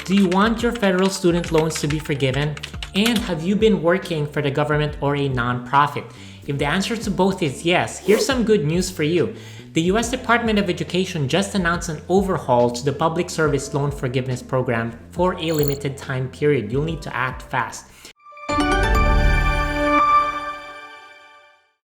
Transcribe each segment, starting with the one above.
Do you want your federal student loans to be forgiven? And have you been working for the government or a nonprofit? If the answer to both is yes, here's some good news for you. The U.S. Department of Education just announced an overhaul to the Public Service Loan Forgiveness Program for a limited time period. You'll need to act fast.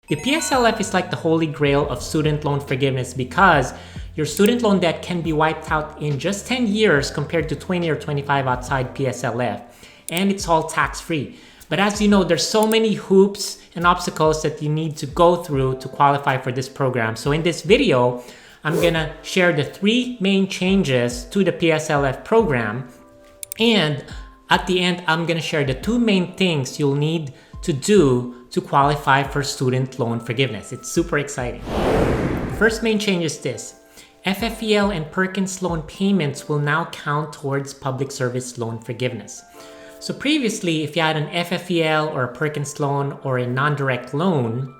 The PSLF is like the holy grail of student loan forgiveness because your student loan debt can be wiped out in just 10 years compared to 20 or 25 outside PSLF, and it's all tax-free. But as you know, there's so many hoops and obstacles that you need to go through to qualify for this program. So in this video, I'm gonna share the 3 main changes to the PSLF program, and at the end, I'm gonna share the 2 main things you'll need to do to qualify for student loan forgiveness. It's super exciting. The first main change is this. FFEL and Perkins loan payments will now count towards public service loan forgiveness. So previously, if you had an FFEL or a Perkins loan or a non-direct loan,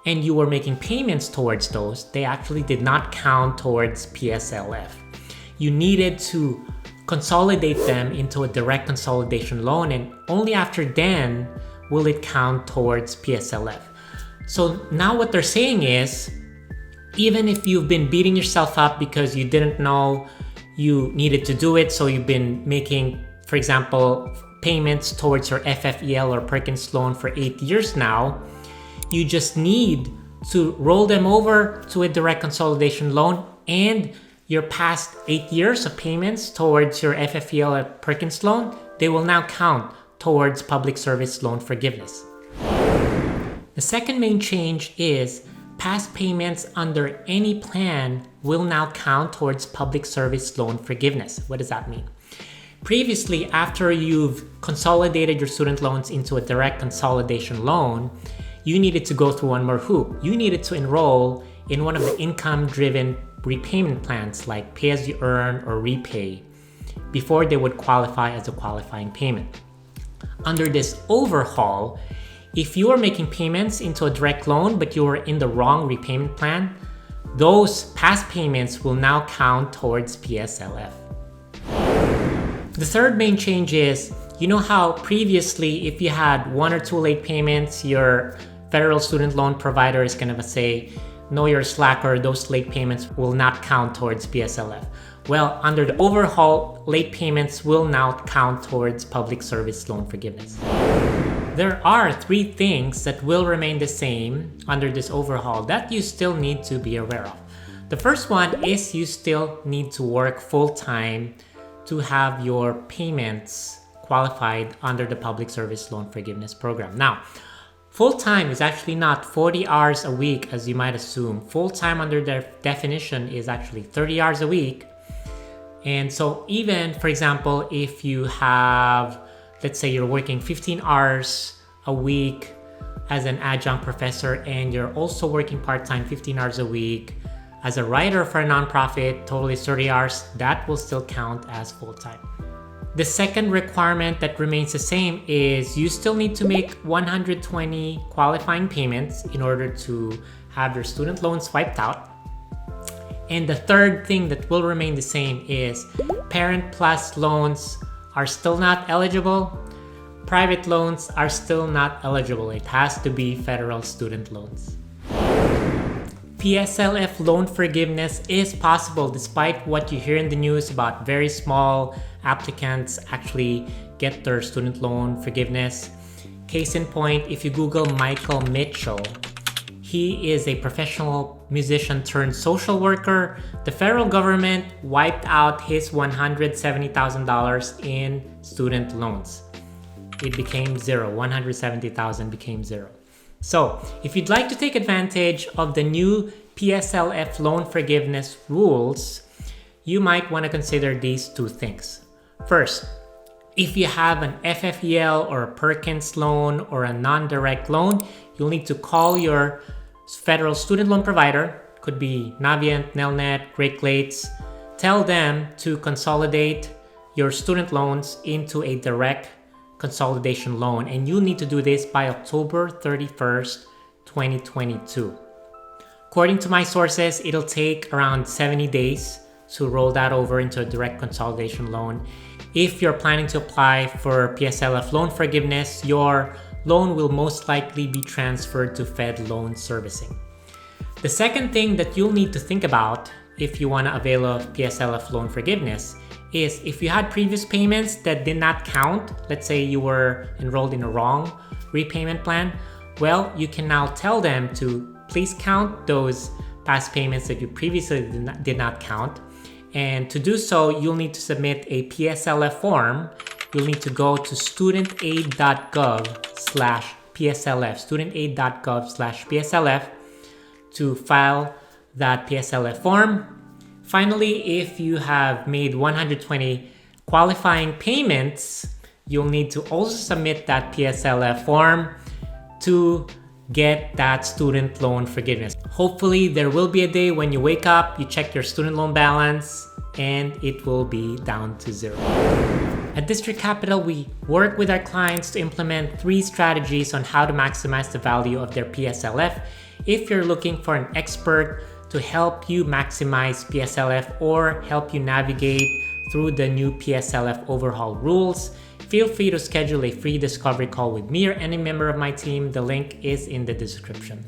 and you were making payments towards those, they actually did not count towards PSLF. You needed to consolidate them into a direct consolidation loan, and only after then will it count towards PSLF. So now what they're saying is, even if you've been beating yourself up because you didn't know you needed to do it, so you've been making, for example, payments towards your FFEL or Perkins loan for 8 years now, you just need to roll them over to a direct consolidation loan, and your past 8 years of payments towards your FFEL or Perkins loan, they will now count towards public service loan forgiveness. The second main change is past payments under any plan will now count towards public service loan forgiveness. What does that mean? Previously, after you've consolidated your student loans into a direct consolidation loan, you needed to go through one more hoop. You needed to enroll in one of the income-driven repayment plans like pay as you earn or repay before they would qualify as a qualifying payment. Under this overhaul, if you are making payments into a direct loan but you are in the wrong repayment plan, those past payments will now count towards PSLF. The third main change is, you know how previously if you had 1 or 2 late payments, your federal student loan provider is going to say, no, you're a slacker, those late payments will not count towards PSLF. Well, under the overhaul, late payments will now count towards public service loan forgiveness. There are 3 things that will remain the same under this overhaul that you still need to be aware of. The first one is you still need to work full-time to have your payments qualified under the public service loan forgiveness program. Now, full-time is actually not 40 hours a week as you might assume. Full-time under their definition is actually 30 hours a week. And so even, for example, if you have, let's say you're working 15 hours a week as an adjunct professor and you're also working part-time 15 hours a week as a writer for a nonprofit, totally 30 hours, that will still count as full-time. The second requirement that remains the same is you still need to make 120 qualifying payments in order to have your student loans wiped out. And the third thing that will remain the same is Parent Plus loans are still not eligible. Private loans are still not eligible. It has to be federal student loans. PSLF loan forgiveness is possible despite what you hear in the news about very small applicants actually get their student loan forgiveness. Case in point, if you Google Michael Mitchell, he is a professional musician turned social worker. The federal government wiped out his $170,000 in student loans. It became zero. $170,000 became zero. So if you'd like to take advantage of the new PSLF loan forgiveness rules, you might want to consider these 2 things. First, if you have an FFEL or a Perkins loan or a non-direct loan, you'll need to call your federal student loan provider, could be Navient, Nelnet, Great Lakes, tell them to consolidate your student loans into a direct consolidation loan, and you need to do this by October 31st, 2022. According to my sources, it'll take around 70 days to roll that over into a direct consolidation loan. If you're planning to apply for PSLF loan forgiveness, your loan will most likely be transferred to Fed loan servicing. The second thing that you'll need to think about if you want to avail of PSLF loan forgiveness is if you had previous payments that did not count, let's say you were enrolled in a wrong repayment plan, well, you can now tell them to please count those past payments that you previously did not count. And to do so, you'll need to submit a PSLF form. You'll need to go to studentaid.gov/PSLF, studentaid.gov/PSLF to file that PSLF form. Finally, if you have made 120 qualifying payments, you'll need to also submit that PSLF form to get that student loan forgiveness. Hopefully, there will be a day when you wake up, you check your student loan balance, and it will be down to zero. At District Capital, we work with our clients to implement 3 strategies on how to maximize the value of their PSLF. If you're looking for an expert to help you maximize PSLF or help you navigate through the new PSLF overhaul rules, feel free to schedule a free discovery call with me or any member of my team. The link is in the description.